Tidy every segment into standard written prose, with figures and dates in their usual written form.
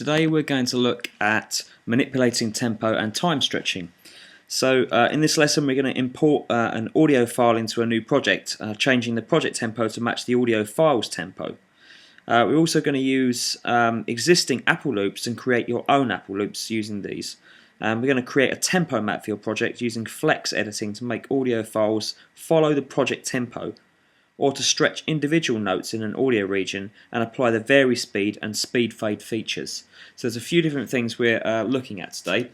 Today we're going to look at manipulating tempo and time stretching. So in this lesson we're going to import an audio file into a new project, changing the project tempo to match the audio file's tempo. We're also going to use existing Apple loops and create your own Apple loops using these. We're going to create a tempo map for your project using flex editing to make audio files follow the project tempo, or to stretch individual notes in an audio region and apply the vary speed and speed fade features. So there's a few different things we're looking at today,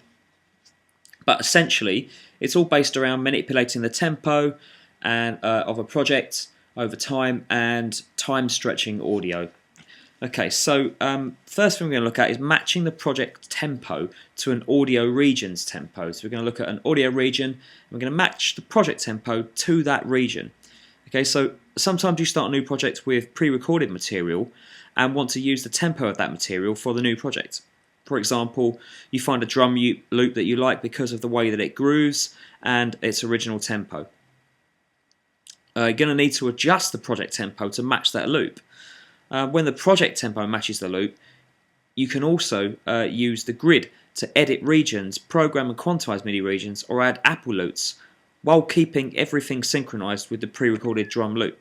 but essentially it's all based around manipulating the tempo and of a project over time and time stretching audio. Okay, so first thing we're going to look at is matching the project tempo to an audio region's tempo. So we're going to look at an audio region and we're going to match the project tempo to that region. Okay, so sometimes you start a new project with pre-recorded material and want to use the tempo of that material for the new project. For example, you find a drum loop that you like because of the way that it grooves and its original tempo. You're going to need to adjust the project tempo to match that loop. When the project tempo matches the loop, you can also use the grid to edit regions, program and quantize MIDI regions, or add Apple loops, while keeping everything synchronized with the pre-recorded drum loop.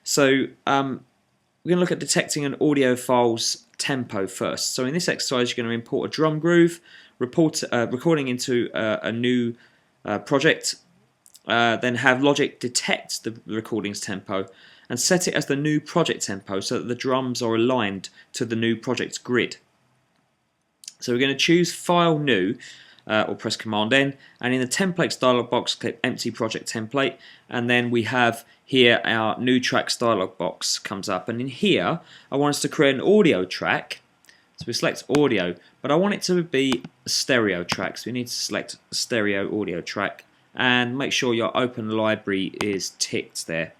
So we're going to look at detecting an audio file's tempo first. So in this exercise you're going to import a drum groove, recording into a new project, then have Logic detect the recording's tempo and set it as the new project tempo so that the drums are aligned to the new project's grid. So we're going to choose File New, or press Command N, and in the Templates dialog box click Empty Project Template, and then we have here our New Tracks dialog box comes up, and in here I want us to create an audio track. So we select audio, but I want it to be a stereo track, so we need to select a stereo audio track and make sure your Open Library is ticked there.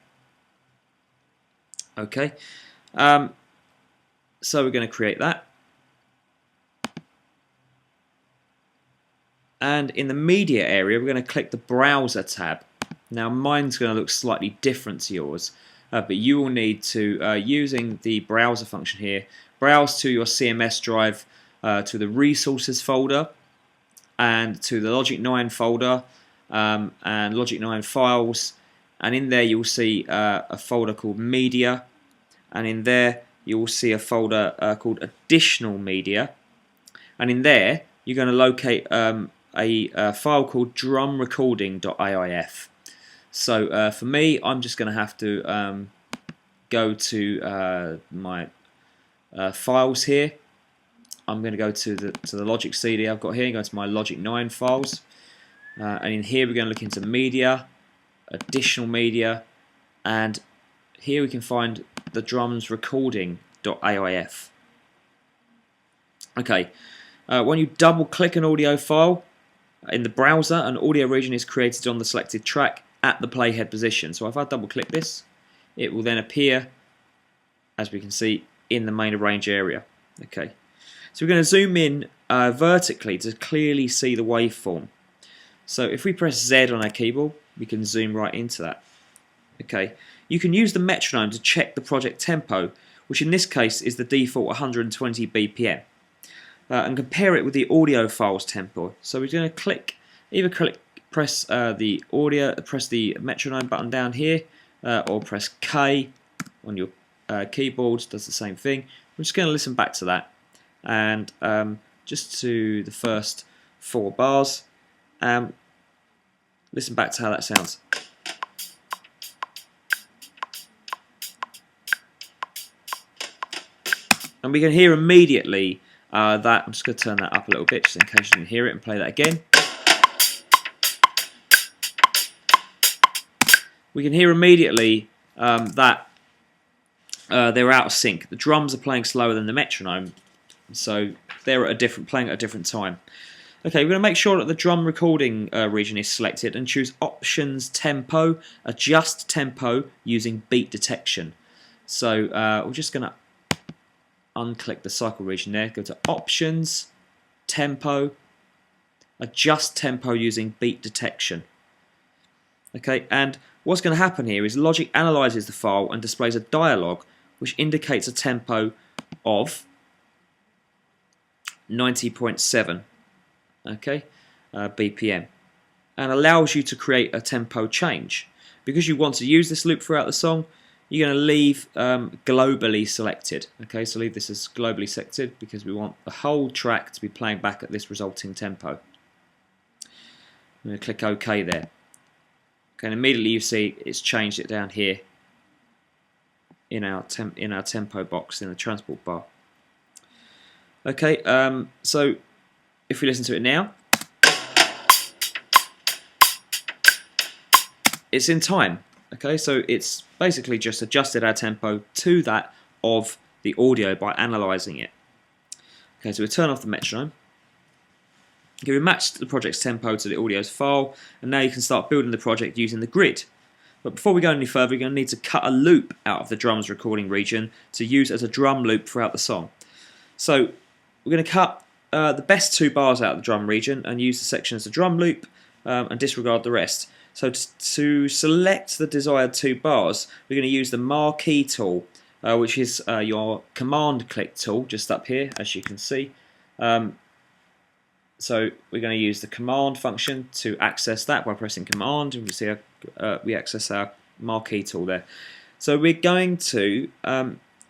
Okay, so we're going to create that. And in the media area we're going to click the browser tab. Now mine's going to look slightly different to yours, but you will need to, using the browser function here, browse to your CMS drive, to the resources folder and to the Logic 9 folder and Logic 9 files, and in there you'll see a folder called media, and in there you will see a folder called additional media, and in there you're going to locate a file called drumrecording.aif. So for me, I'm just going to have to go to my files here. I'm going to go to the Logic CD I've got here, go to my Logic 9 files, and in here we're going to look into media, additional media, and here we can find the drums recording.aif. Okay, when you double click an audio file in the browser, an audio region is created on the selected track at the playhead position. So if I double click this, it will then appear, as we can see, in the main arrange area. Okay, so we're going to zoom in vertically to clearly see the waveform. So if we press Z on our keyboard, we can zoom right into that. Okay, you can use the metronome to check the project tempo, which in this case is the default 120 BPM. And compare it with the audio file's tempo. So we're going to press the metronome button down here, or press K on your keyboard, does the same thing. We're just going to listen back to that, and just to the first 4 bars, listen back to how that sounds. And we can hear immediately that, I'm just going to turn that up a little bit just in case you didn't hear it, and play that again. We can hear immediately that they're out of sync. The drums are playing slower than the metronome, so they're playing at a different time. Okay, we're going to make sure that the drum recording region is selected and choose Options Tempo, Adjust Tempo using beat detection. So we're just going to unclick the cycle region there, go to Options, Tempo, Adjust Tempo using beat detection. Okay, and what's going to happen here is Logic analyzes the file and displays a dialog which indicates a tempo of 90.7, okay, BPM, and allows you to create a tempo change. Because you want to use this loop throughout the song, you're going to leave globally selected. Okay, so leave this as globally selected because we want the whole track to be playing back at this resulting tempo. I'm going to click OK there. Okay, and immediately you see it's changed it down here in our tempo box in the transport bar. Okay, so if we listen to it now, it's in time. Okay, so it's basically just adjusted our tempo to that of the audio by analysing it. Okay, so we turn off the metronome. Okay, we matched the project's tempo to the audio's file, and now you can start building the project using the grid. But before we go any further, we're going to need to cut a loop out of the drums recording region to use as a drum loop throughout the song. So we're going to cut the best 2 bars out of the drum region and use the section as a drum loop and disregard the rest. So to select the desired 2 bars, we're going to use the marquee tool, which is your command click tool just up here, as you can see. So we're going to use the command function to access that by pressing command. And we see we access our marquee tool there. So we're going to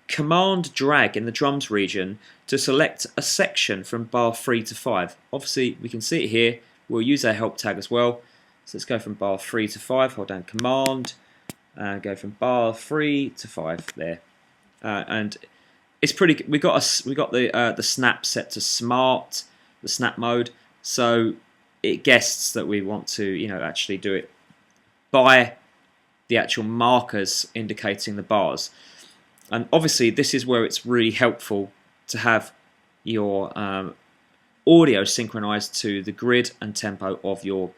command drag in the drums region to select a section from bar 3 to 5. Obviously, we can see it here. We'll use our help tag as well. So let's go from bar 3 to 5, hold down command, and go from bar 3 to 5 there. And it's pretty. We got the snap set to smart, the snap mode, so it guesses that we want to actually do it by the actual markers indicating the bars. And obviously, this is where it's really helpful to have your audio synchronized to the grid and tempo of your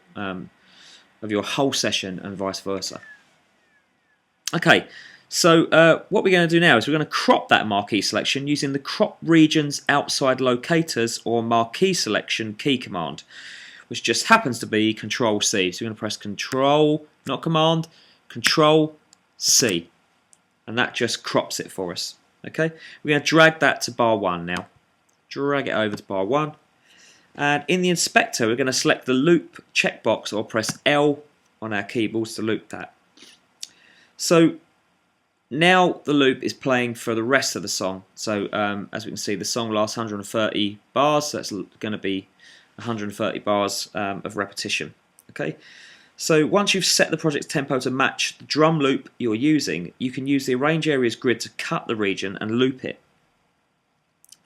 whole session and vice versa. Okay, so what we're going to do now is we're going to crop that marquee selection using the crop regions outside locators or marquee selection key command, which just happens to be Control C. So we're going to press Control, not Command, Control C, and that just crops it for us. Okay, we're going to drag that to bar 1 now. Drag it over to bar 1. And in the inspector, we're going to select the loop checkbox or press L on our keyboards to loop that. So now the loop is playing for the rest of the song. So as we can see, the song lasts 130 bars, so that's going to be 130 bars of repetition. Okay. So once you've set the project's tempo to match the drum loop you're using, you can use the Arrange Areas grid to cut the region and loop it.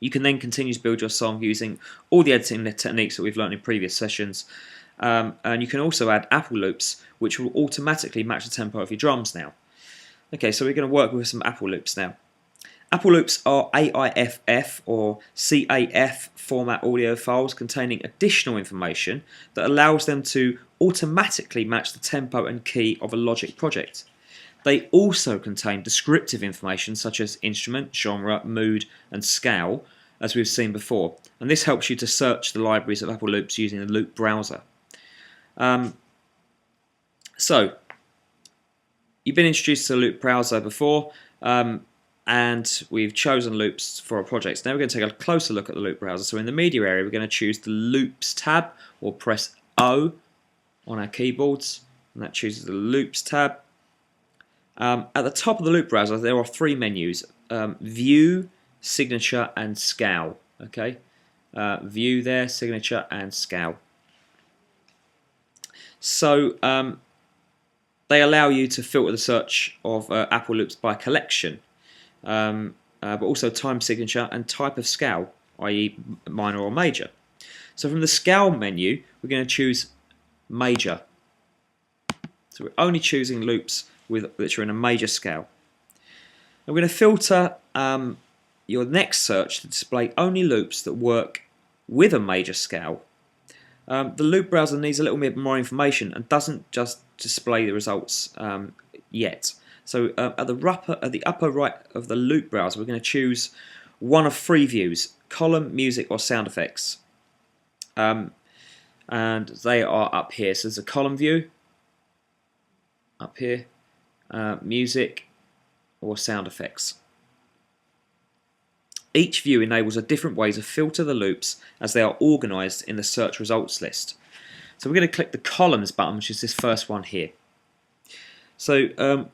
You can then continue to build your song using all the editing techniques that we've learned in previous sessions. And you can also add Apple loops, which will automatically match the tempo of your drums now. Okay, so we're going to work with some Apple loops now. Apple loops are AIFF or CAF format audio files containing additional information that allows them to automatically match the tempo and key of a Logic project. They also contain descriptive information such as instrument, genre, mood and scale, as we've seen before, and this helps you to search the libraries of Apple loops using the loop browser. So you've been introduced to the loop browser before, and we've chosen loops for our projects. Now we're going to take a closer look at the loop browser. So in the media area, we're going to choose the loops tab or press O on our keyboards, and that chooses the loops tab. At the top of the loop browser, there are 3 menus: View, Signature, and Scale. Okay, View there, Signature, and Scale. So they allow you to filter the search of Apple loops by collection, but also time signature and type of scale, i.e. minor or major. So from the Scale menu, we're going to choose Major. So we're only choosing loops which are in a major scale. And we're going to filter your next search to display only loops that work with a major scale. The loop browser needs a little bit more information and doesn't just display the results yet. So at the upper right of the loop browser, we're going to choose one of 3 views: column, music, or sound effects. And they are up here. So there's a column view up here, music, or sound effects. Each view enables a different way to filter the loops as they are organised in the search results list. So we're going to click the columns button, which is this first one here. So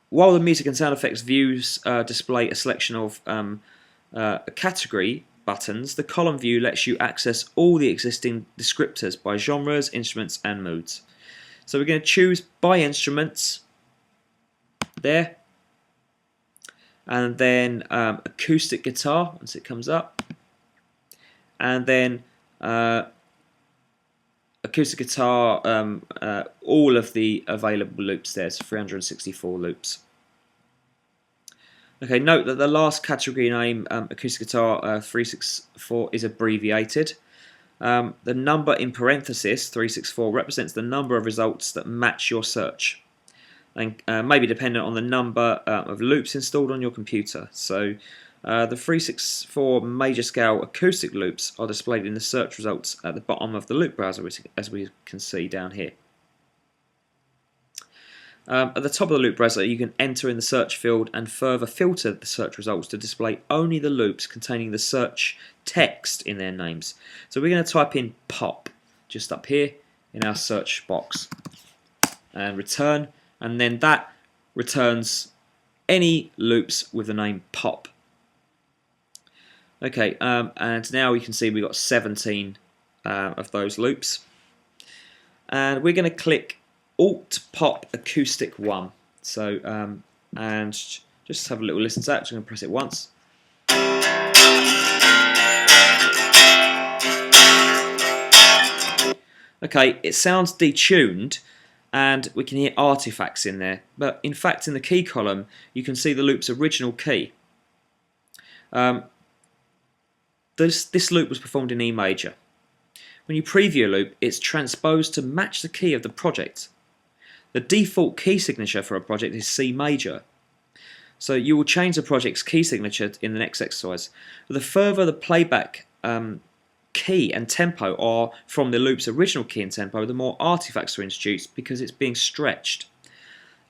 while the music and sound effects views display a selection of category buttons, the column view lets you access all the existing descriptors by genres, instruments and moods. So we're going to choose by instruments there, and then acoustic guitar once it comes up, and then acoustic guitar, all of the available loops there, so 364 loops. Okay, note that the last category name, acoustic guitar 364, is abbreviated. The number in parenthesis, 364, represents the number of results that match your search, and may be dependent on the number of loops installed on your computer. So the 364 major scale acoustic loops are displayed in the search results at the bottom of the loop browser, as we can see down here. At the top of the loop browser, you can enter in the search field and further filter the search results to display only the loops containing the search text in their names. So we're going to type in pop just up here in our search box and return, and then that returns any loops with the name pop. Okay, and now we can see we've got 17 of those loops, and we're going to click Alt Pop Acoustic 1. So and just have a little listen to that. I'm going to press it once. Okay, it sounds detuned, and we can hear artifacts in there, but in fact in the key column you can see the loop's original key. This loop was performed in E major. When you preview a loop, it's transposed to match the key of the project. The default key signature for a project is C major. So you will change the project's key signature in the next exercise. The further the playback key and tempo are from the loop's original key and tempo, the more artifacts are introduced because it's being stretched.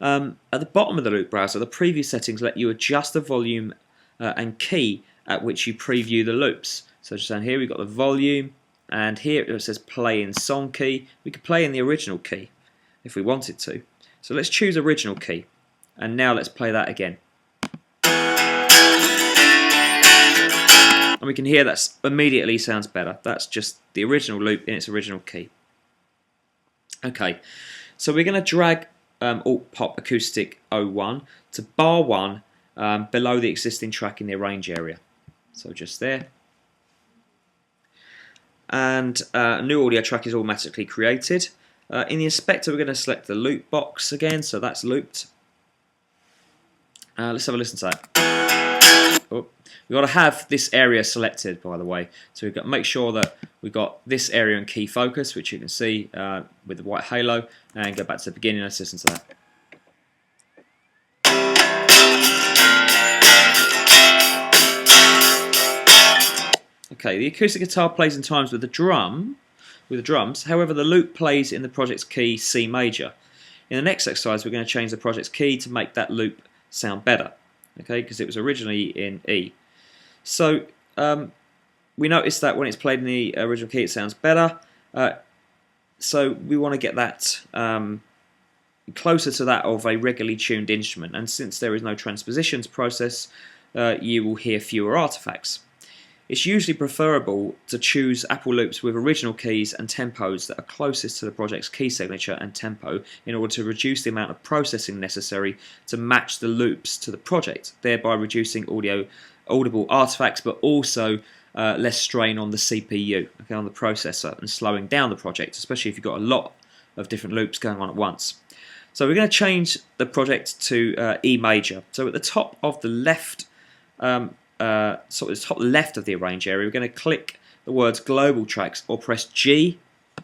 At the bottom of the loop browser, the preview settings let you adjust the volume and key at which you preview the loops. So just down here we've got the volume, and here it says play in song key. We could play in the original key if we wanted to. So let's choose original key, and now let's play that again. And we can hear that immediately sounds better. That's just the original loop in its original key. Okay, so we're going to drag Alt Pop Acoustic 01 to bar 1 below the existing track in the arrange area. So just there. And a new audio track is automatically created. In the inspector, we're going to select the loop box again, so that's looped. Let's have a listen to that. Oh, we've got to have this area selected, by the way. So we've got to make sure that we've got this area in key focus, which you can see with the white halo, and go back to the beginning. Let's listen to that. Okay, the acoustic guitar plays in times with the drums. However, the loop plays in the project's key C major. In the next exercise, we're going to change the project's key to make that loop sound better. Okay, because it was originally in E. So we noticed that when it's played in the original key, it sounds better. So we want to get that closer to that of a regularly tuned instrument. And since there is no transpositions process, you will hear fewer artifacts. It's usually preferable to choose Apple loops with original keys and tempos that are closest to the project's key signature and tempo in order to reduce the amount of processing necessary to match the loops to the project, thereby reducing audible artifacts, but also less strain on the CPU, okay, on the processor, and slowing down the project, especially if you've got a lot of different loops going on at once. So we're going to change the project to E major. So at the top of the left sort of the top left of the arrange area, we're going to click the words global tracks or press G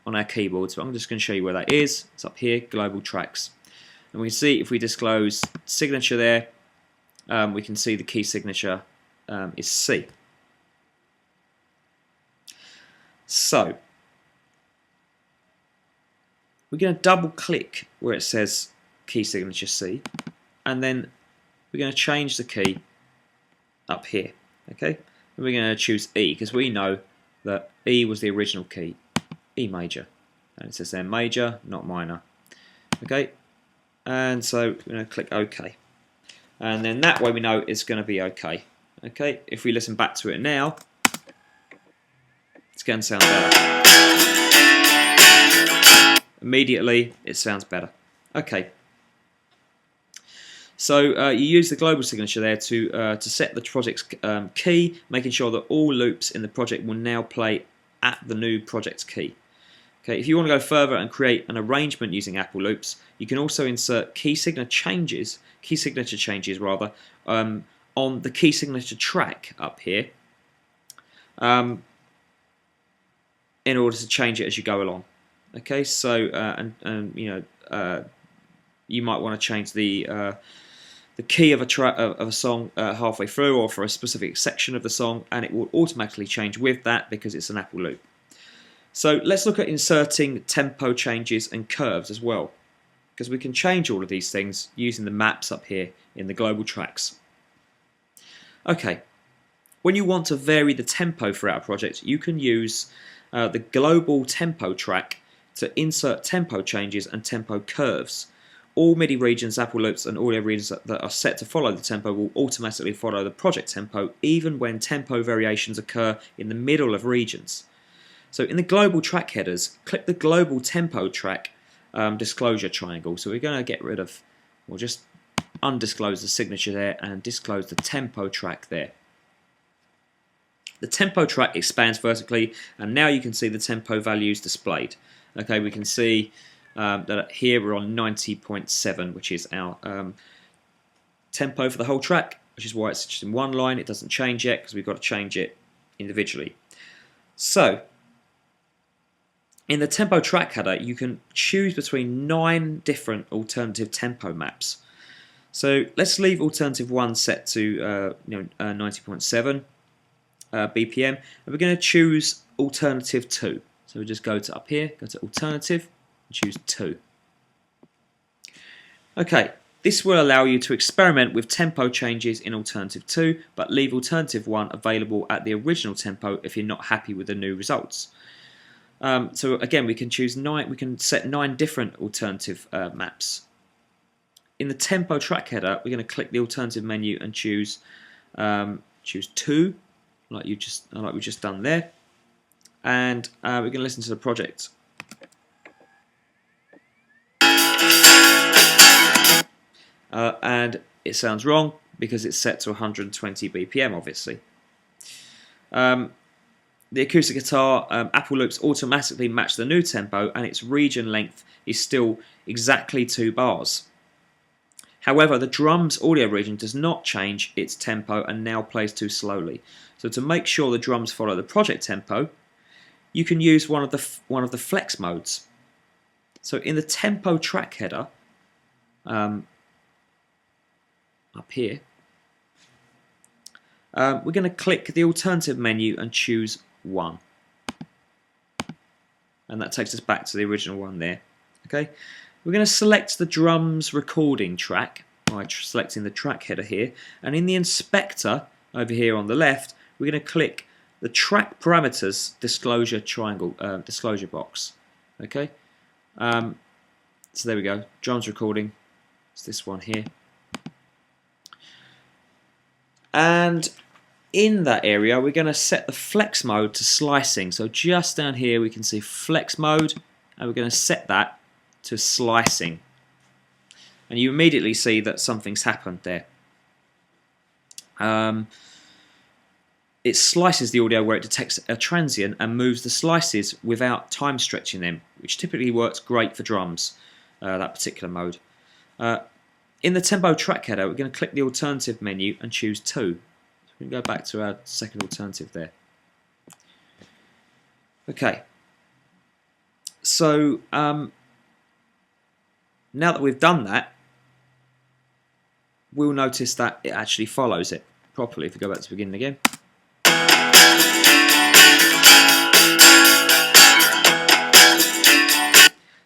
on our keyboard. So I'm just going to show you where that is. It's up here, global tracks. And we can see if we disclose signature there, we can see the key signature is C. So we're going to double click where it says key signature C, and then we're going to change the key up here. Okay, And we're going to choose E because we know that E was the original key, E major. And it says there major, not minor. Okay, and so we're going to click OK. And then that way we know it's going to be okay. Okay, if we listen back to it now, it's going to sound better. Immediately, it sounds better. Okay. So you use the global signature there to set the project's key, making sure that all loops in the project will now play at the new project's key. Okay, if you want to go further and create an arrangement using Apple Loops, you can also insert key signature changes on the key signature track up here, in order to change it as you go along. Okay, so you might want to change the key of a song halfway through, or for a specific section of the song, and it will automatically change with that because it's an Apple Loop. So let's look at inserting tempo changes and curves as well, because we can change all of these things using the maps up here in the global tracks. Okay, when you want to vary the tempo throughout a project, you can use the global tempo track to insert tempo changes and tempo curves. All MIDI regions, Apple Loops and audio regions that are set to follow the tempo will automatically follow the project tempo, even when tempo variations occur in the middle of regions. So in the global track headers, click the global tempo track disclosure triangle. So we're going to get rid of, we'll just undisclose the signature there and disclose the tempo track there. The tempo track expands vertically, and now you can see the tempo values displayed. Okay, we can see that here we're on 90.7, which is our tempo for the whole track, which is why it's just in one line. It doesn't change yet because we've got to change it individually. So in the tempo track header, you can choose between 9 different alternative tempo maps. So let's leave alternative 1 set to 90.7 BPM, and we're going to choose alternative 2. So we just go to up here, go to alternative, and choose 2. Okay, this will allow you to experiment with tempo changes in alternative 2, but leave alternative 1 available at the original tempo if you're not happy with the new results. So again, we can choose 9. We can set 9 different alternative maps. In the tempo track header, we're going to click the alternative menu and choose 2, like we've just done there, and we're going to listen to the project. And it sounds wrong because it's set to 120 BPM, obviously. The acoustic guitar, Apple Loops automatically match the new tempo, and its region length is still exactly 2 bars. However, the drums audio region does not change its tempo and now plays too slowly. So to make sure the drums follow the project tempo, you can use one of the flex modes. So in the tempo track header, up here, we're going to click the alternative menu and choose 1, and that takes us back to the original one there. Okay, we're going to select the drums recording track by selecting the track header here, and in the inspector over here on the left, we're going to click the track parameters disclosure triangle disclosure box. Okay, so there we go, drums recording, it's this one here, and in that area we're going to set the flex mode to slicing. So just down here we can see flex mode, and we're going to set that to slicing, and you immediately see that something's happened there. It slices the audio where it detects a transient and moves the slices without time stretching them, which typically works great for drums, that particular mode. In the tempo track header, we're going to click the alternative menu and choose 2. We can go back to our second alternative there. Okay, so now that we've done that, we'll notice that it actually follows it properly. If we go back to the beginning again.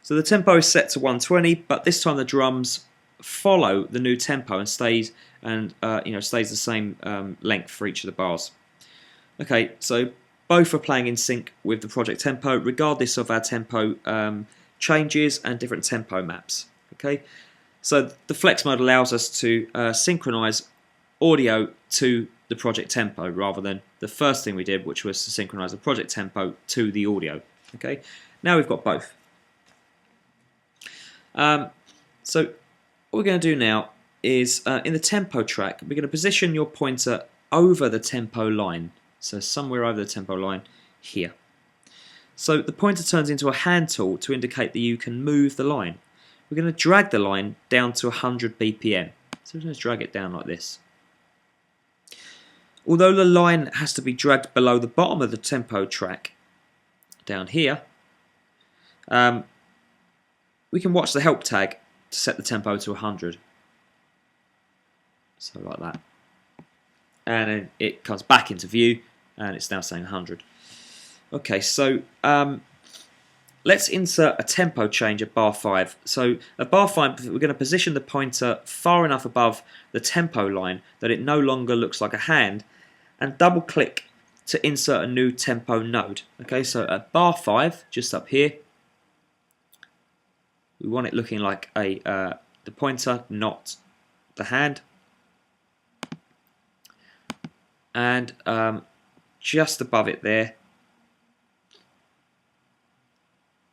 So the tempo is set to 120, but this time the drums follow the new tempo and stays the same length for each of the bars. Okay, so both are playing in sync with the project tempo, regardless of our tempo changes and different tempo maps. Okay, so the flex mode allows us to synchronize audio to the project tempo rather than the first thing we did, which was to synchronize the project tempo to the audio. Okay, now we've got both. So what we're going to do now is in the tempo track, we're going to position your pointer over the tempo line. So somewhere over the tempo line here. So the pointer turns into a hand tool to indicate that you can move the line. We're going to drag the line down to 100 BPM. So we're going to drag it down like this. Although the line has to be dragged below the bottom of the tempo track, down here, we can watch the help tag to set the tempo to 100. So like that. And then it comes back into view and it's now saying 100. Okay, so let's insert a tempo change at bar 5. So at bar 5, we're going to position the pointer far enough above the tempo line that it no longer looks like a hand, and double click to insert a new tempo node. Okay, so at bar 5, just up here, we want it looking like the pointer, not the hand. And just above it there,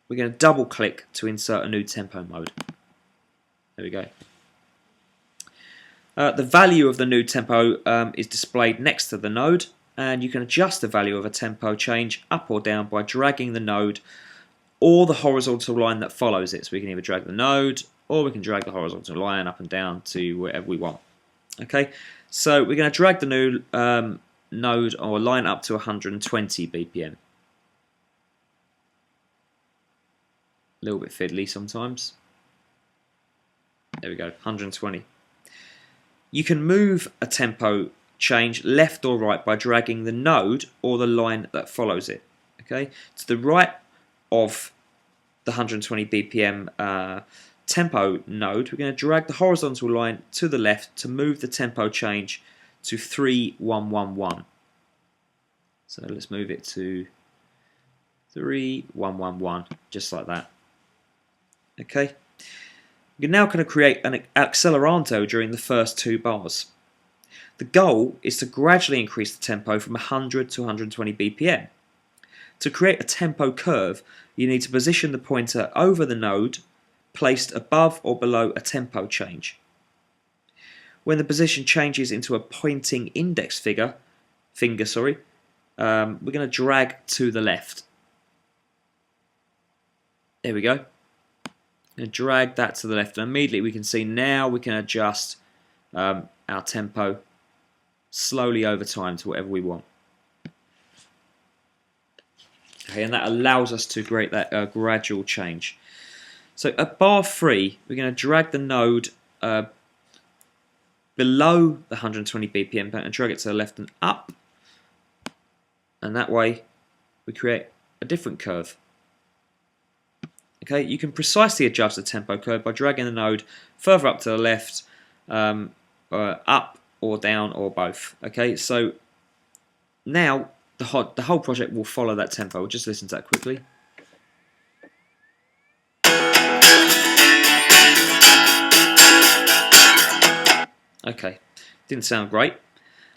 we're going to double click to insert a new tempo mode. There we go. The value of the new tempo is displayed next to the node, and you can adjust the value of a tempo change up or down by dragging the node or the horizontal line that follows it. So we can either drag the node or we can drag the horizontal line up and down to wherever we want. Okay, so we're going to drag the new node or line up to 120 BPM. A little bit fiddly sometimes. There we go, 120. You can move a tempo change left or right by dragging the node or the line that follows it. Okay, to the right of the 120 BPM tempo node, we're going to drag the horizontal line to the left to move the tempo change to 3111. So let's move it to 3111, just like that. Okay. You're now going to create an acceleranto during the first 2 bars. The goal is to gradually increase the tempo from 100 to 120 BPM. To create a tempo curve, you need to position the pointer over the node, placed above or below a tempo change. When the position changes into a pointing index finger, we're going to drag to the left. There we go. And drag that to the left, and immediately we can see now we can adjust our tempo slowly over time to whatever we want. Okay, and that allows us to create that gradual change. So at bar 3, we're going to drag the node below the 120 BPM and drag it to the left and up, and that way we create a different curve. Okay, you can precisely adjust the tempo curve by dragging the node further up to the left, up or down or both. Okay, so now the whole project will follow that tempo. We'll just listen to that quickly. Okay, didn't sound great.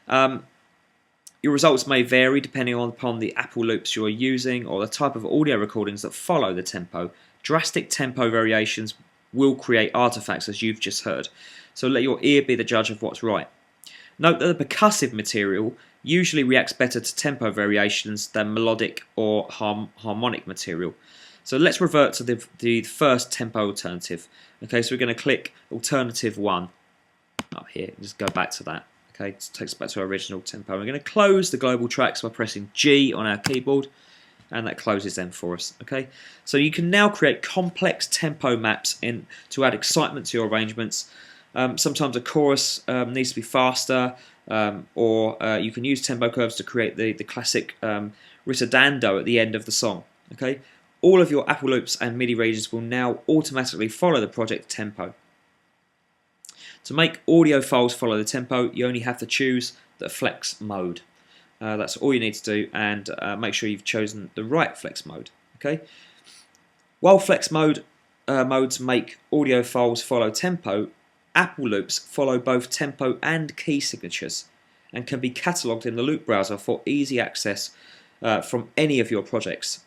Your results may vary depending upon the Apple loops you're using or the type of audio recordings that follow the tempo. Drastic tempo variations will create artifacts, as you've just heard, so let your ear be the judge of what's right. Note that the percussive material usually reacts better to tempo variations than melodic or harmonic material. So let's revert to the first tempo alternative. Okay, so we're going to click alternative 1 up here, just go back to that. Okay, it takes us back to our original tempo. We're going to close the global tracks by pressing G on our keyboard, and that closes them for us. Okay, so you can now create complex tempo maps to add excitement to your arrangements. Sometimes a chorus needs to be faster, or you can use tempo curves to create the classic ritardando at the end of the song. Okay, all of your Apple loops and MIDI regions will now automatically follow the project tempo. To make audio files follow the tempo, you only have to choose the flex mode. That's all you need to do, and make sure you've chosen the right flex mode. Okay. While flex modes make audio files follow tempo, Apple loops follow both tempo and key signatures, and can be catalogued in the loop browser for easy access from any of your projects.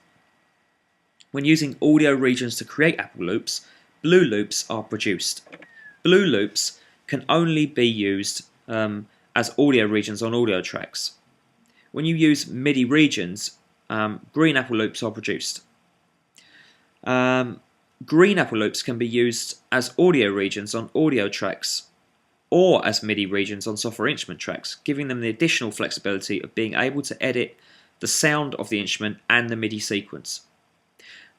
When using audio regions to create Apple loops, blue loops are produced. Blue loops can only be used as audio regions on audio tracks. When you use MIDI regions, green Apple loops are produced. Green Apple loops can be used as audio regions on audio tracks or as MIDI regions on software instrument tracks, giving them the additional flexibility of being able to edit the sound of the instrument and the MIDI sequence.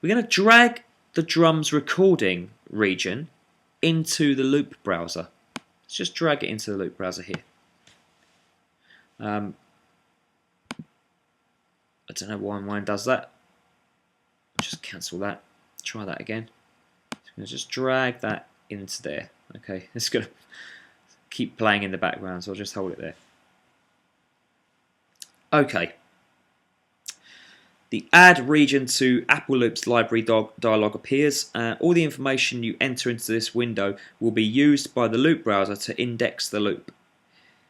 We're going to drag the drums recording region into the loop browser. Let's just drag it into the loop browser here. I don't know why mine does that. I'll just cancel that. Try that again. So I'm going to just drag that into there. Okay, it's going to keep playing in the background, so I'll just hold it there. Okay. The Add Region to Apple Loops Library dialog appears. All the information you enter into this window will be used by the loop browser to index the loop.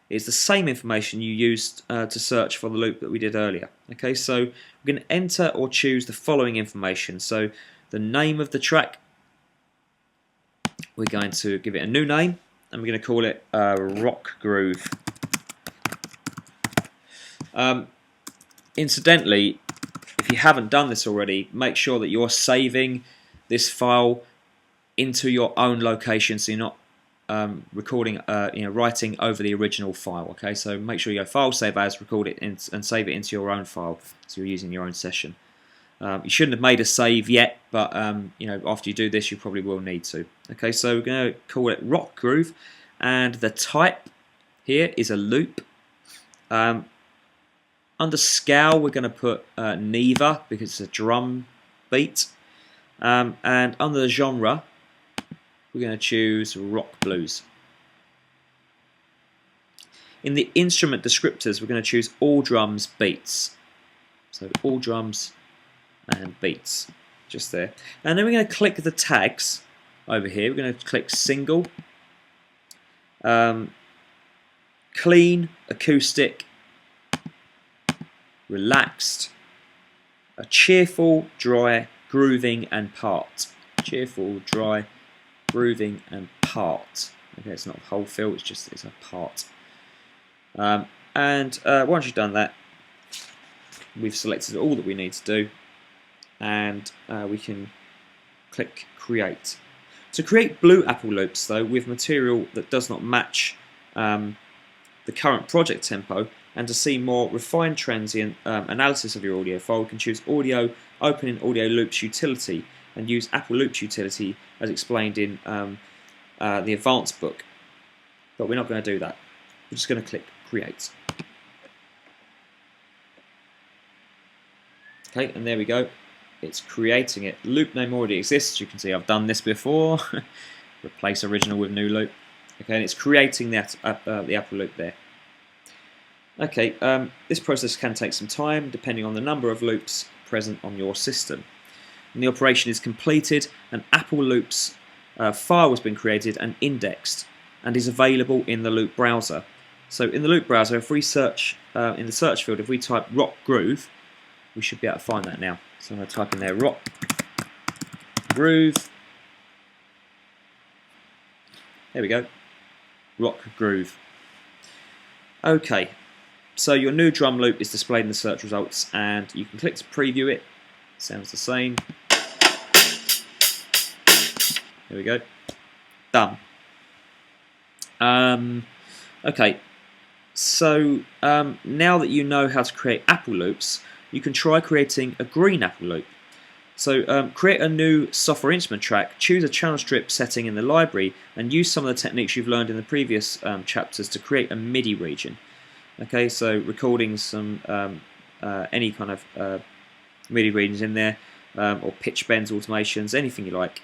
It's the same information you used to search for the loop that we did earlier. Okay, so we're going to enter or choose the following information. So the name of the track, we're going to give it a new name, and we're going to call it Rock Groove. Incidentally, if you haven't done this already, make sure that you're saving this file into your own location, so you're not recording, writing over the original file. Okay, so make sure you go File, Save As, record it and save it into your own file, so you're using your own session. You shouldn't have made a save yet, but after you do this, you probably will need to. Okay, so we're going to call it Rock Groove, and the type here is a loop. Under scale, we're going to put Neva because it's a drum beat, and under the genre, we're going to choose rock blues. In the instrument descriptors, we're going to choose all drums beats. So all drums and beats, just there. And then we're going to click the tags over here. We're going to click single, clean, acoustic, relaxed, a cheerful, dry, grooving, and part. Cheerful, dry, grooving, and part. Okay, it's not a whole fill, it's a part. Once you've done that, we've selected all that we need to do, and we can click create. To create blue Apple loops, though, with material that does not match the current project tempo, and to see more refined transient analysis of your audio file, we can choose Audio, open in Audio Loops utility, and use Apple Loops utility as explained in the advanced book. But we're not going to do that. We're just going to click Create. Okay, and there we go. It's creating it. Loop name already exists. You can see I've done this before. Replace original with new loop. Okay, and it's creating that the Apple loop there. Okay, this process can take some time depending on the number of loops present on your system. When the operation is completed, an Apple Loops file has been created and indexed and is available in the loop browser. So in the loop browser, if we search in the search field, if we type Rock Groove, we should be able to find that now. So I'm going to type in there Rock Groove. There we go. Rock Groove. Okay. So your new drum loop is displayed in the search results, and you can click to preview it. Sounds the same. There we go. Done. Okay. So now that you know how to create Apple loops, you can try creating a green Apple loop. So create a new software instrument track, choose a channel strip setting in the library, and use some of the techniques you've learned in the previous chapters to create a MIDI region. Okay, so recording some any kind of MIDI regions in there, or pitch bends, automations, anything you like.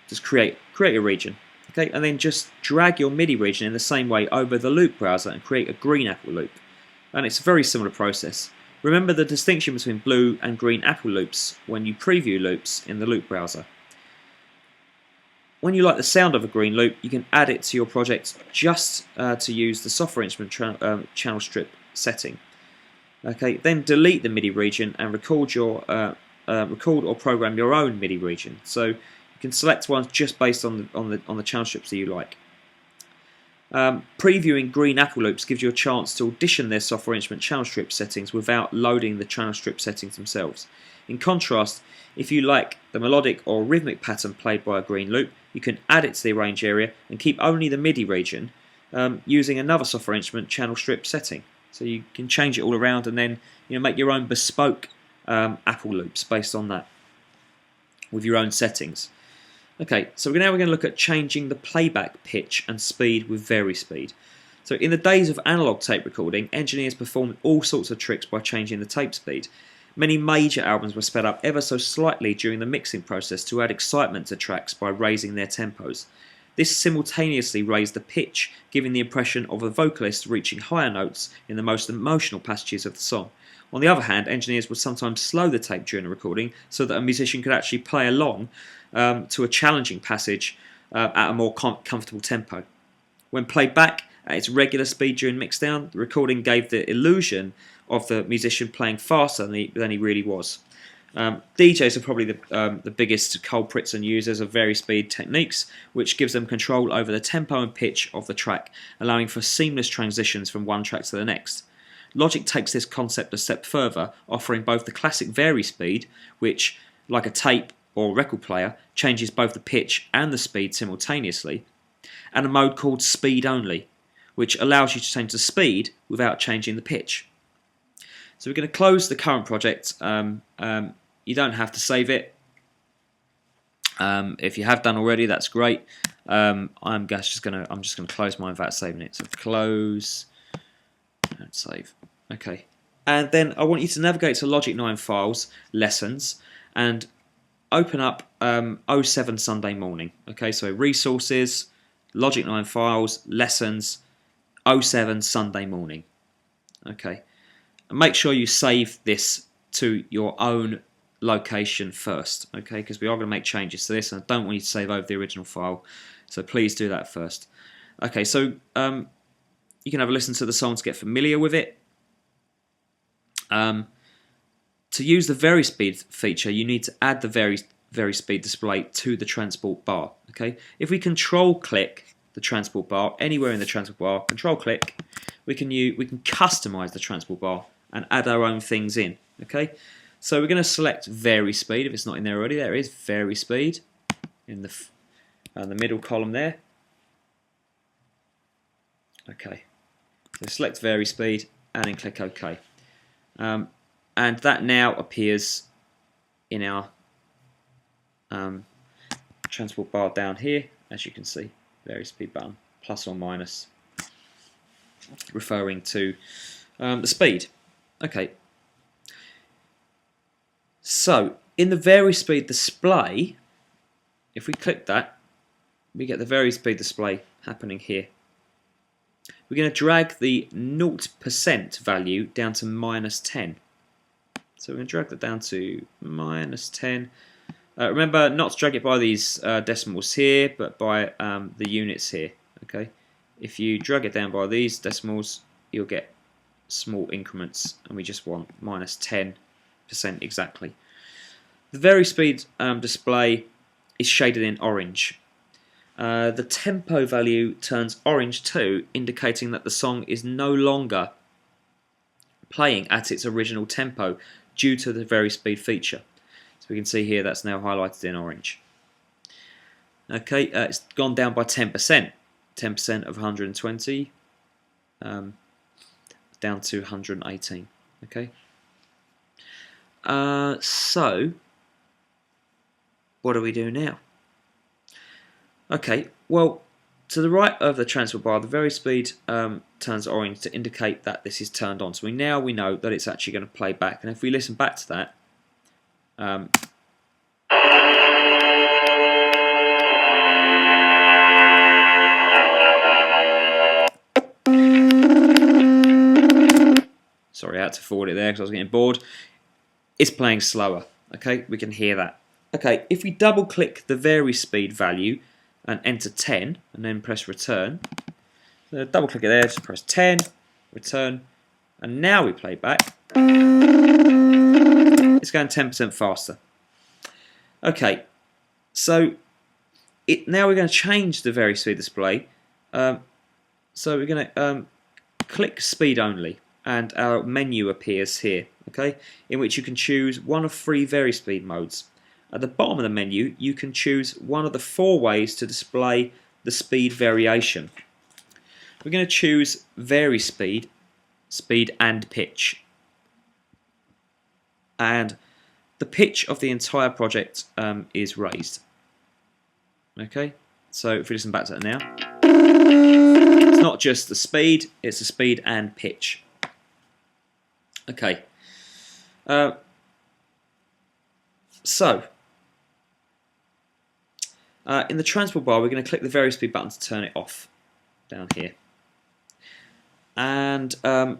Just create a region. Okay, and then just drag your MIDI region in the same way over the loop browser and create a green Apple loop. and it's a very similar process. Remember the distinction between blue and green Apple loops when you preview loops in the loop browser. When you like the sound of a green loop, you can add it to your project just to use the software instrument channel strip setting. Okay, then delete the MIDI region and record or program your own MIDI region. So you can select ones just based on the channel strips that you like. Previewing green Apple loops gives you a chance to audition their software instrument channel strip settings without loading the channel strip settings themselves. In contrast, if you like the melodic or rhythmic pattern played by a green loop, you can add it to the arrange area and keep only the MIDI region using another software instrument channel strip setting. So you can change it all around and then make your own bespoke Apple loops based on that with your own settings. Okay, so now we're going to look at changing the playback pitch and speed with VariSpeed. So in the days of analog tape recording, engineers performed all sorts of tricks by changing the tape speed. Many major albums were sped up ever so slightly during the mixing process to add excitement to tracks by raising their tempos. This simultaneously raised the pitch, giving the impression of a vocalist reaching higher notes in the most emotional passages of the song. On the other hand, engineers would sometimes slow the tape during the recording so that a musician could actually play along to a challenging passage at a more comfortable tempo. When played back at its regular speed during mixdown, the recording gave the illusion of the musician playing faster than he really was. DJs are probably the biggest culprits and users of VariSpeed techniques, which gives them control over the tempo and pitch of the track, allowing for seamless transitions from one track to the next. Logic takes this concept a step further, offering both the classic VariSpeed, which, like a tape or record player, changes both the pitch and the speed simultaneously, and a mode called Speed Only, which allows you to change the speed without changing the pitch. So we're going to close the current project. You don't have to save it. If you have done already, that's great. I'm just going to close mine without saving it. So close and save. Okay, and then I want you to navigate to Logic 9 Files, Lessons, and open up 07 Sunday Morning. Okay, so Resources, Logic 9 Files, Lessons, 07 Sunday Morning. Okay, and make sure you save this to your own location first, okay, because we are going to make changes to this and I don't want you to save over the original file, so please do that first. Okay, so you can have a listen to the song to get familiar with it. To use the VariSpeed feature, you need to add the VariSpeed display to the transport bar. Okay, if we control click the transport bar anywhere in the transport bar, control click, we can customize the transport bar and add our own things in. Okay, so we're going to select VariSpeed if it's not in there already. There it is, VariSpeed in the middle column there. Okay, so select VariSpeed and then click OK. And that now appears in our transport bar down here, as you can see, VariSpeed button, plus or minus, referring to the speed. Okay. So in the VariSpeed display, if we click that, we get the VariSpeed display happening here. We're going to drag the 0% value down to -10. So we're going to drag that down to -10. Remember not to drag it by these decimals here, but by the units here. Okay, if you drag it down by these decimals, you'll get small increments, and we just want -10% exactly. The VariSpeed display is shaded in orange. The tempo value turns orange too, indicating that the song is no longer playing at its original tempo due to the VariSpeed feature. So we can see here that's now highlighted in orange. Okay, it's gone down by 10%. 10% of 120 down to 118. Okay. So what do we do now? Okay, well, to the right of the transfer bar, the VariSpeed turns orange to indicate that this is turned on. So we know that it's actually going to play back. And if we listen back to that, Sorry, I had to forward it there because I was getting bored. It's playing slower. Okay, we can hear that. Okay, if we double click the vary speed value and enter 10 and then press return, so double click it there, just press 10, return, and now we play back. It's going 10% faster. Okay, so now we're going to change the vary speed display. So we're going to click speed only, and our menu appears here. Okay, in which you can choose one of 3 vary speed modes. At the bottom of the menu, you can choose one of the 4 ways to display the speed variation. We're going to choose vary speed, speed and pitch. And the pitch of the entire project is raised. Okay, so if we listen back to it now, it's not just the speed, it's the speed and pitch. Okay, in the transport bar, we're going to click the vary speed button to turn it off down here. And now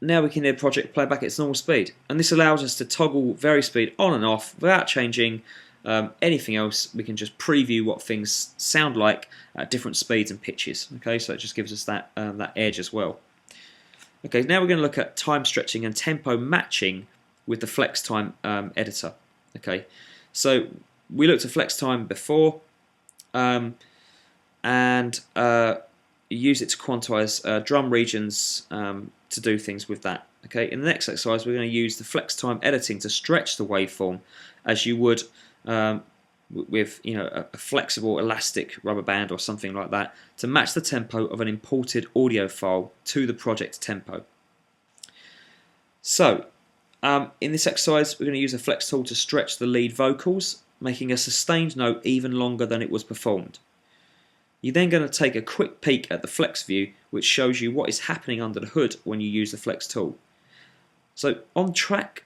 we can hear the project play back at its normal speed. And this allows us to toggle vary speed on and off without changing anything else. We can just preview what things sound like at different speeds and pitches. Okay, so it just gives us that, that edge as well. Okay, now we're going to look at time stretching and tempo matching with the flex time editor. Okay, so we looked at flex time before, and use it to quantize drum regions to do things with that. Okay, in the next exercise, we're going to use the flex time editing to stretch the waveform as you would with a flexible elastic rubber band or something like that to match the tempo of an imported audio file to the project tempo. So in this exercise, we're going to use a flex tool to stretch the lead vocals, making a sustained note even longer than it was performed. You're then going to take a quick peek at the flex view, which shows you what is happening under the hood when you use the flex tool. So on track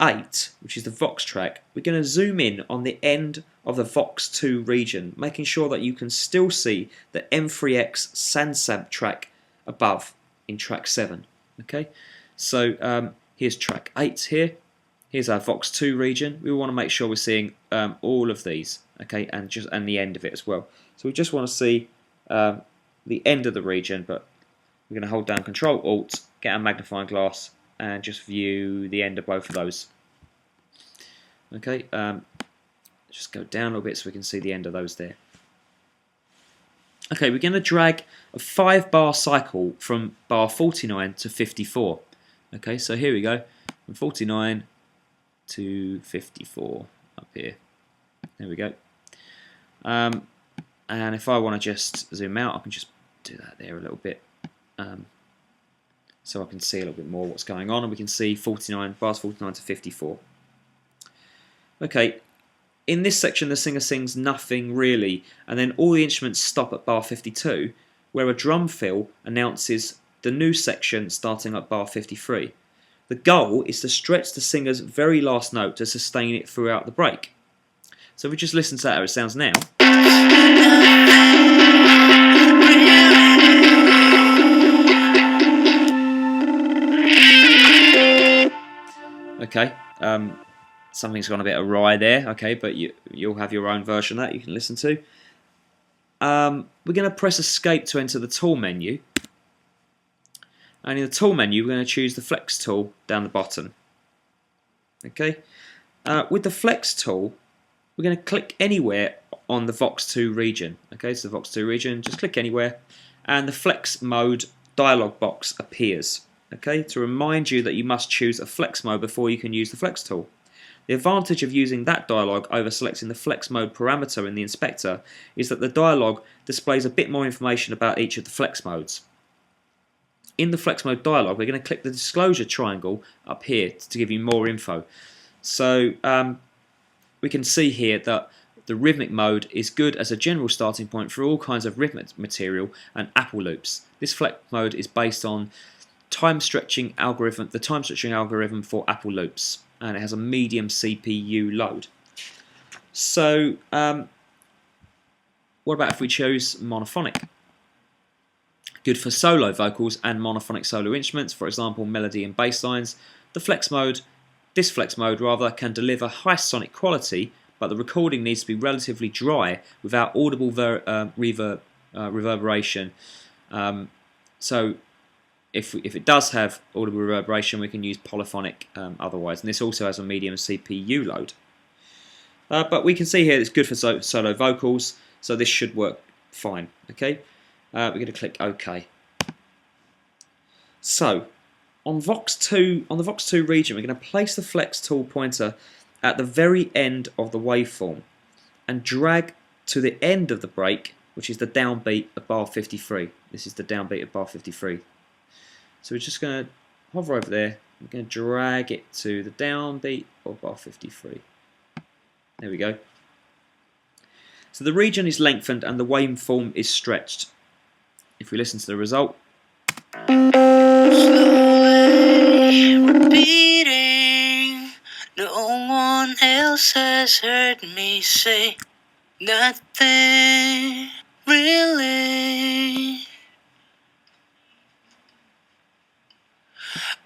8, which is the Vox track, we're going to zoom in on the end of the Vox 2 region, making sure that you can still see the M3X Sansab track above in track 7. Okay, so here's track 8 here. Here's our Vox 2 region. We want to make sure we're seeing all of these, okay, and the end of it as well. So we just want to see the end of the region, but we're going to hold down Control Alt, get our magnifying glass, and just view the end of both of those. Okay, just go down a little bit so we can see the end of those there. Okay, we're going to drag a 5-bar cycle from bar 49 to 54. Okay, so here we go, from 49 to 54 up here. There we go. And if I want to just zoom out, I can just do that there a little bit, so I can see a little bit more what's going on, and we can see bars 49 to 54. Okay, in this section the singer sings nothing really, and then all the instruments stop at bar 52, where a drum fill announces the new section starting at bar 53. The goal is to stretch the singer's very last note to sustain it throughout the break. So if we just listen to that how it sounds now. Okay, something's gone a bit awry there, okay, but you'll have your own version of that you can listen to. We're going to press Escape to enter the tool menu. And in the tool menu, we're going to choose the Flex tool down the bottom. Okay, with the Flex tool, we're going to click anywhere on the Vox 2 region. Okay, so the Vox 2 region, just click anywhere, and the Flex mode dialog box appears. Okay, to remind you that you must choose a Flex mode before you can use the Flex tool. The advantage of using that dialog over selecting the Flex mode parameter in the inspector is that the dialog displays a bit more information about each of the Flex modes. In the Flex mode dialog, we're going to click the disclosure triangle up here to give you more info. So we can see here that the rhythmic mode is good as a general starting point for all kinds of rhythmic material and Apple loops. This Flex mode is based on the time stretching algorithm for Apple loops, and it has a medium CPU load. So what about if we chose monophonic? Good for solo vocals and monophonic solo instruments, for example melody and bass lines. This flex mode can deliver high sonic quality, but the recording needs to be relatively dry without audible reverberation. So if it does have audible reverberation, we can use polyphonic otherwise, and this also has a medium CPU load. But we can see here it's good for solo vocals, so this should work fine. Okay, we're going to click OK. So on the Vox 2 region, we're going to place the flex tool pointer at the very end of the waveform and drag to the end of the break, which is the downbeat of bar 53. This is the downbeat of bar 53. So we're just going to hover over there. We're going to drag it to the downbeat of bar 53. There we go. So the region is lengthened and the waveform is stretched. If we listen to the result. Slowly repeating, no one else has heard me say nothing really.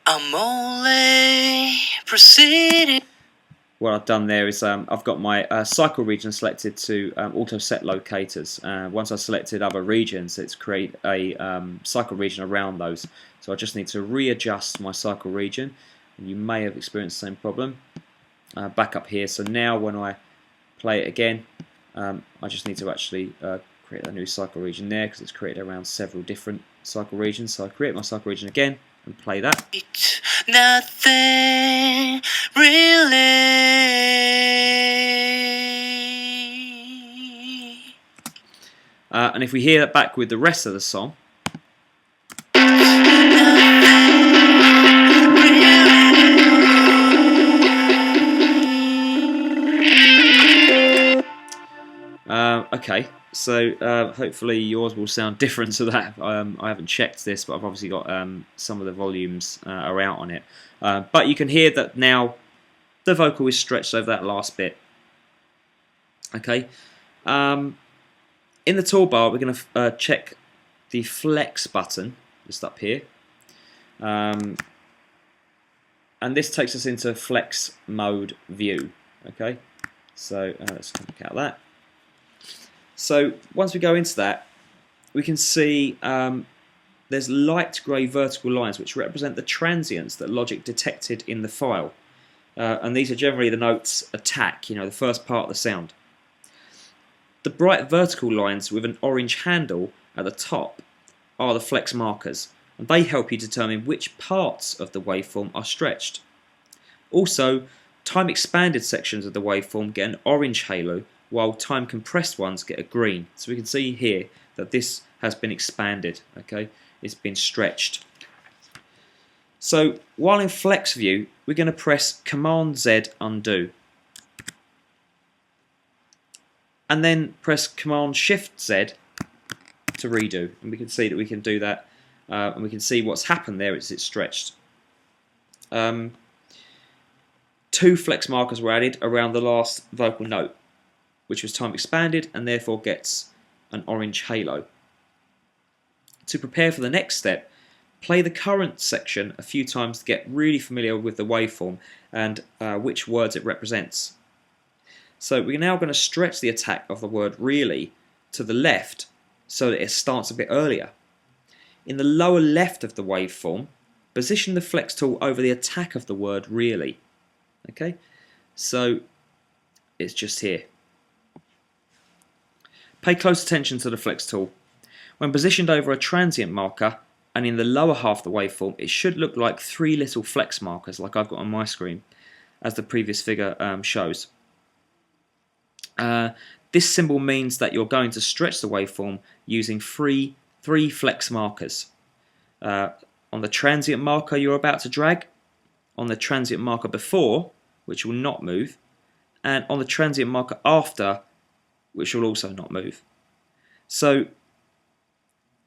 I'm only proceeding. What I've done there is I've got my cycle region selected to auto set locators. Once I've selected other regions, it's create a cycle region around those. So I just need to readjust my cycle region, and you may have experienced the same problem. Back up here. So now when I play it again, I just need to actually create a new cycle region there because it's created around several different cycle regions. So I create my cycle region again and play that. Nothing really. And if we hear that back with the rest of the song, okay, so hopefully yours will sound different to that. I haven't checked this, but I've obviously got some of the volumes are out on it. But you can hear that now the vocal is stretched over that last bit. Okay. In the toolbar, we're going to check the flex button, just up here. And this takes us into flex mode view. Okay, so let's click out that. So once we go into that, we can see there's light grey vertical lines which represent the transients that Logic detected in the file. And these are generally the notes attack, the first part of the sound. The bright vertical lines with an orange handle at the top are the flex markers, and they help you determine which parts of the waveform are stretched. Also, time expanded sections of the waveform get an orange halo, while time compressed ones get a green. So we can see here that this has been expanded, okay? It's been stretched. So while in flex view, we're going to press Command Z undo. And then press Command Shift Z to redo. And we can see that we can do that. And we can see what's happened there is it's stretched. 2 flex markers were added around the last vocal note, which was time expanded and therefore gets an orange halo. To prepare for the next step, play the current section a few times to get really familiar with the waveform and which words it represents. So we're now going to stretch the attack of the word really to the left so that it starts a bit earlier. In the lower left of the waveform, position the flex tool over the attack of the word really. Okay, so it's just here. Pay close attention to the flex tool. When positioned over a transient marker and in the lower half of the waveform, it should look like 3 little flex markers like I've got on my screen, as the previous figure shows. This symbol means that you're going to stretch the waveform using three flex markers. On the transient marker you're about to drag, on the transient marker before, which will not move, and on the transient marker after, which will also not move. So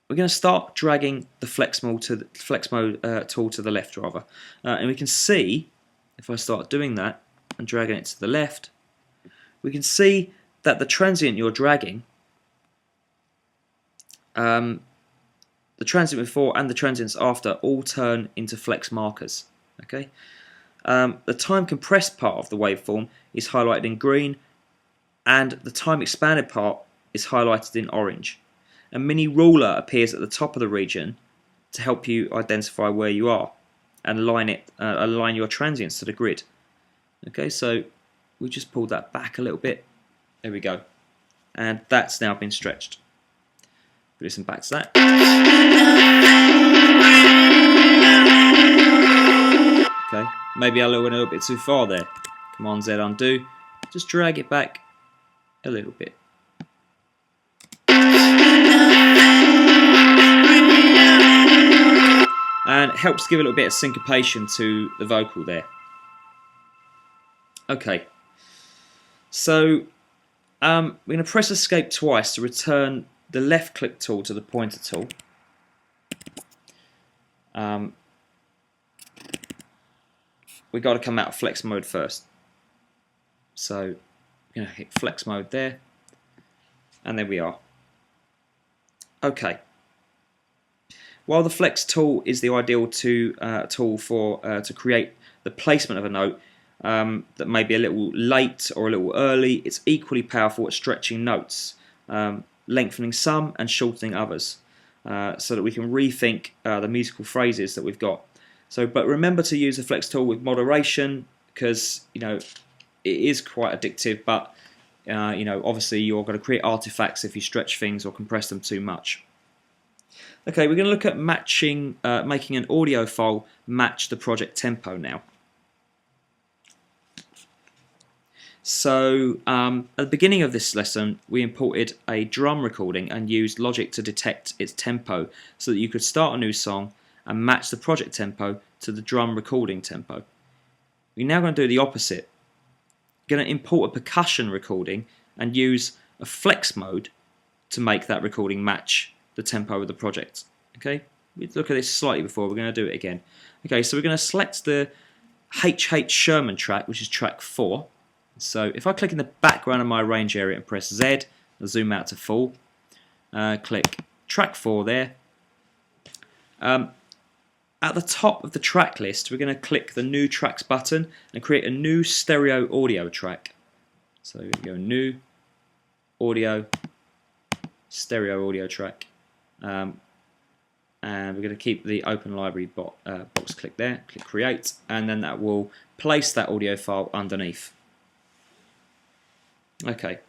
we're going to start dragging the flex mode tool to the left, rather, and we can see if I start doing that and dragging it to the left, we can see that the transient you're dragging the transient before and the transients after all turn into flex markers. Okay, the time compressed part of the waveform is highlighted in green, and the time expanded part is highlighted in orange. A mini ruler appears at the top of the region to help you identify where you are and align your transients to the grid. Okay, so we just pulled that back a little bit. There we go, and that's now been stretched. Listen back to that. Okay, maybe I went a little bit too far there. Command Z undo. Just drag it back a little bit. And it helps give a little bit of syncopation to the vocal there. Okay, so we're going to press escape twice to return the left click tool to the pointer tool. We've got to come out of flex mode first. So we're going to hit flex mode there, and there we are. Okay. While the flex tool is the ideal tool for to create the placement of a note that may be a little late or a little early, it's equally powerful at stretching notes, lengthening some and shortening others, so that we can rethink the musical phrases that we've got. So, but remember to use the flex tool with moderation, because it is quite addictive. But obviously you're going to create artifacts if you stretch things or compress them too much. Okay, we're going to look at making an audio file match the project tempo now. So at the beginning of this lesson, we imported a drum recording and used Logic to detect its tempo so that you could start a new song and match the project tempo to the drum recording tempo. We're now going to do the opposite. We're going to import a percussion recording and use a flex mode to make that recording match the tempo of the project. Okay, we look at this slightly before, we're going to do it again. Okay, so we're going to select the H.H. Sherman track, which is track 4. So if I click in the background of my arrange area and press Z, I'll zoom out to full. Click track 4 there. At the top of the track list, we're going to click the new tracks button and create a new stereo audio track. So we go new audio, stereo audio track. And we're going to keep the open library box clicked there, click create, and then that will place that audio file underneath. Okay,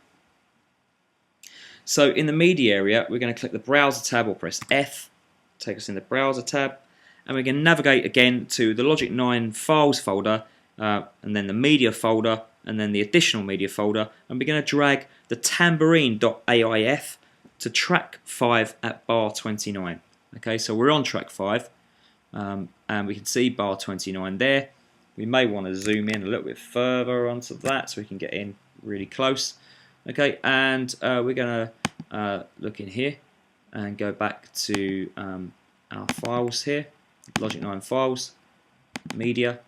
so in the media area we're going to click the browser tab or press F, take us in the browser tab, and we're going to navigate again to the Logic 9 files folder, and then the media folder, and then the additional media folder, and we're going to drag the tambourine.aif to track 5 at bar 29. Okay, so we're on track 5, and we can see bar 29 there. We may want to zoom in a little bit further onto that so we can get in really close. Okay, and we're going to look in here and go back to our files here, Logic 9 files, media,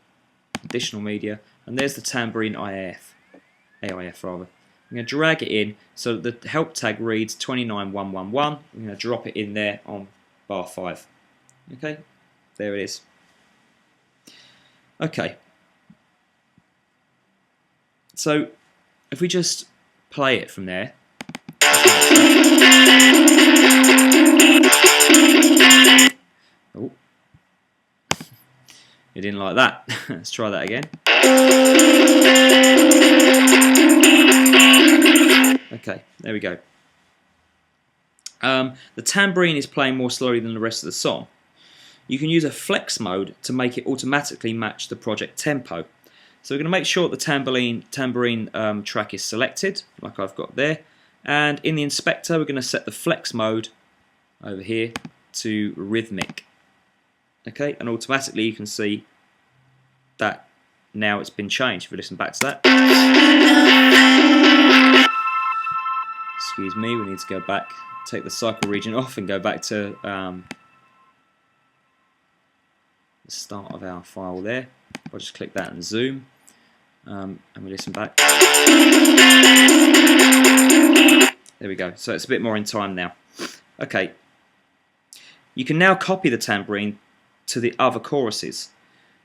additional media, and there's the tambourine AIF rather. I'm going to drag it in so that the help tag reads 29111. I'm going to drop it in there on bar 5. Okay, there it is. Okay, so if we just play it from there. Oh, you didn't like that. Let's try that again. Okay, there we go. The tambourine is playing more slowly than the rest of the song. You can use a flex mode to make it automatically match the project tempo. So we're going to make sure the tambourine track is selected, like I've got there. And in the inspector, we're going to set the flex mode over here to rhythmic. Okay, and automatically you can see that now it's been changed. If we listen back to that. Excuse me, we need to go back, take the cycle region off and go back to the start of our file there. I'll just click that and zoom, and we listen back. There we go, so it's a bit more in time now. Okay, you can now copy the tambourine to the other choruses.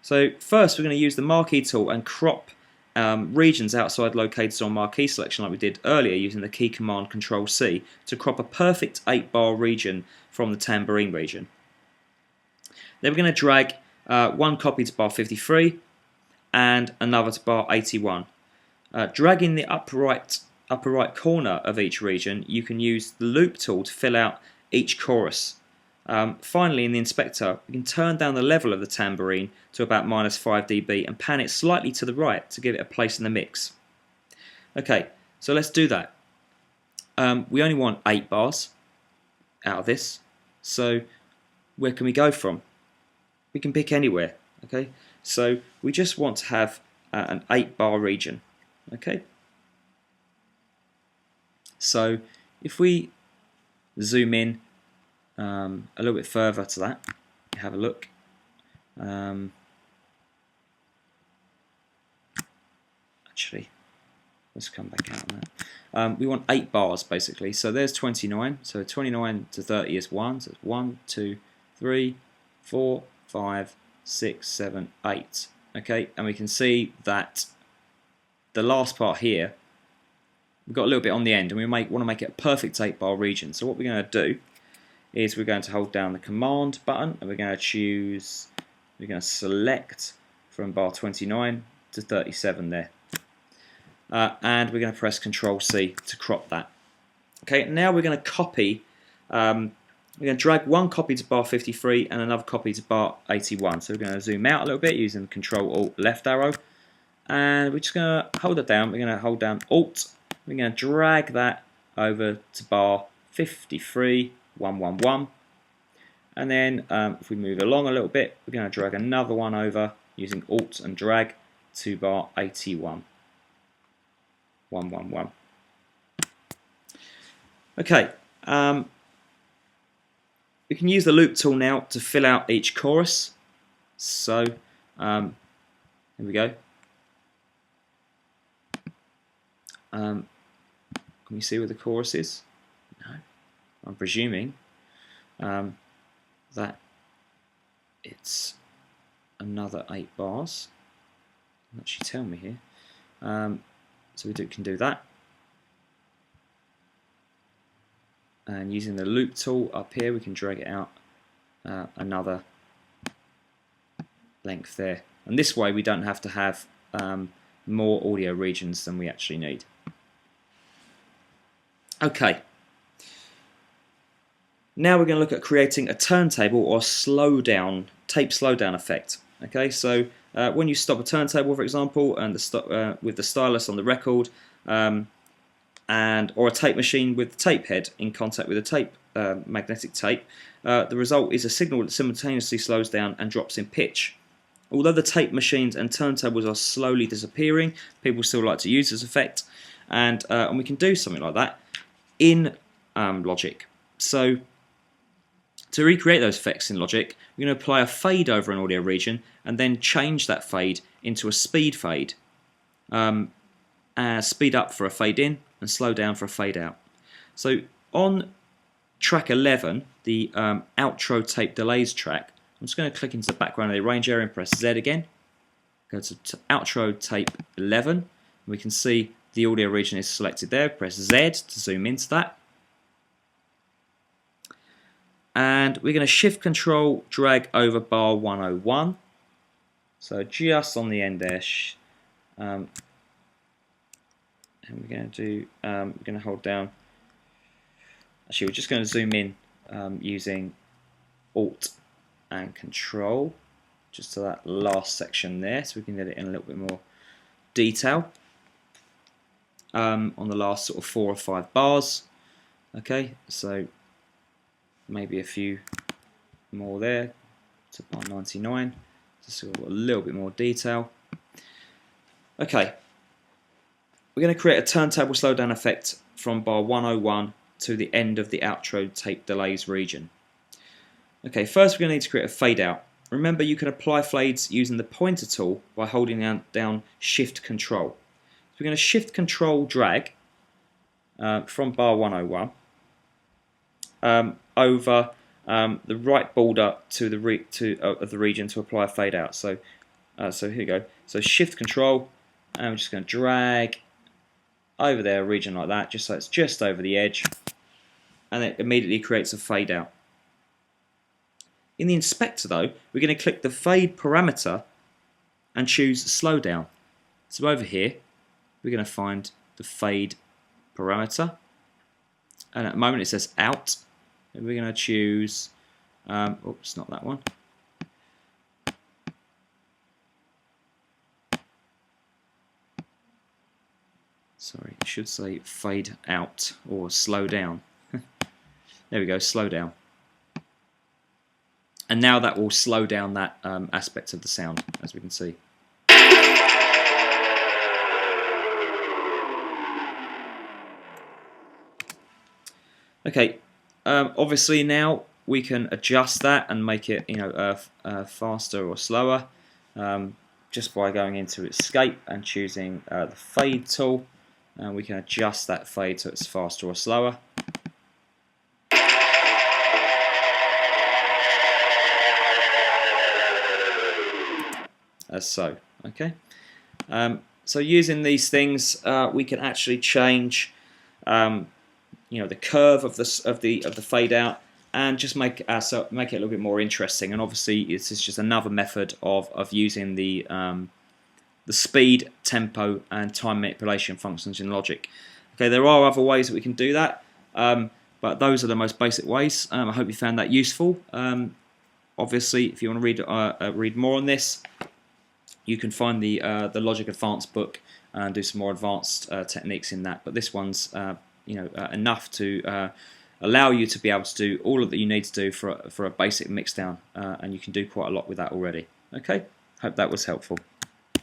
So first we're going to use the marquee tool and crop regions outside located on marquee selection like we did earlier using the key command Control C to crop a perfect 8-bar region from the tambourine region. Then we're going to drag one copy to bar 53 and another to bar 81. Dragging the upper right corner of each region, you can use the loop tool to fill out each chorus. Finally, in the inspector, we can turn down the level of the tambourine to about -5 dB and pan it slightly to the right to give it a place in the mix. Okay, so let's do that. We only want 8 bars out of this, so where can we go from? We can pick anywhere. Okay, so we just want to have an 8-bar region. Okay, so if we zoom in a little bit further to that, have a look. Actually, let's come back out on that. We want 8 bars basically. So there's 29. So 29 to 30 is 1. So it's 1, 2, 3, 4, 5, 6, 7, 8. Okay, and we can see that the last part here, we've got a little bit on the end, and we want to make it a perfect 8-bar region. So what we're going to do is we're going to hold down the command button, and we're going to select from bar 29 to 37 there. And we're going to press Control C to crop that. Okay, now we're going to copy, we're going to drag one copy to bar 53 and another copy to bar 81. So we're going to zoom out a little bit using Control Alt left arrow. And we're just going to hold it down. We're going to hold down Alt. We're going to drag that over to bar 53, 111. And then if we move along a little bit, we're going to drag another one over using Alt and drag to bar 81, 111. Okay, we can use the loop tool now to fill out each chorus. So here we go. Can we see where the chorus is? No. I'm presuming that it's another 8 bars. Doesn't actually tell me here. So we can do that. And using the loop tool up here, we can drag it out another length there. And this way we don't have to have more audio regions than we actually need. Okay. Now we're going to look at creating a turntable or tape slowdown effect. Okay, so when you stop a turntable, for example, and with the stylus on the record, or a tape machine with the tape head in contact with a tape, magnetic tape, the result is a signal that simultaneously slows down and drops in pitch. Although the tape machines and turntables are slowly disappearing, people still like to use this effect, and we can do something like that in Logic. So to recreate those effects in Logic, we're going to apply a fade over an audio region and then change that fade into a speed fade. Speed up for a fade in and slow down for a fade out. So on track 11, the outro tape delays track, I'm just going to click into the background of the arrange area and press Z again. Go to outro tape 11. We can see the audio region is selected there. Press Z to zoom into that. And we're going to shift control drag over bar 101. So just on the end there. And we're going to hold down. Actually, we're just going to zoom in using Alt and Control just to that last section there, so we can get it in a little bit more detail on the last sort of 4 or 5 bars. Okay, so maybe a few more there to bar 99, just so we've got a little bit more detail. Okay, we're going to create a turntable slowdown effect from bar 101 to the end of the outro tape delays region. Okay, first we're going to need to create a fade out. Remember, you can apply fades using the pointer tool by holding down Shift Control. So we're going to Shift Control drag from bar 101 over the right border to the of the region to apply a fade out. So so here we go. So Shift Control, and we're just going to drag over there a region like that, just so it's just over the edge, and it immediately creates a fade out. In the inspector though, we're going to click the fade parameter and choose slow down. So over here, we're going to find the fade parameter, and at the moment it says out, and we're going to choose, oops, not that one. Sorry, it should say fade out or slow down. There we go, slow down. And now that will slow down that aspect of the sound, as we can see. Okay, obviously now we can adjust that and make it, faster or slower, just by going into Escape and choosing the Fade tool, and we can adjust that fade so it's faster or slower. As so, okay. So using these things, we can actually change, the curve of the fade out, and just make it a little bit more interesting. And obviously, this is just another method of using the speed, tempo, and time manipulation functions in Logic. Okay, there are other ways that we can do that, but those are the most basic ways. I hope you found that useful. Obviously, if you want to read more on this, you can find the Logic Advanced book and do some more advanced techniques in that. But this one's enough to allow you to be able to do all of that you need to do for a basic mixdown, and you can do quite a lot with that already. Okay, hope that was helpful.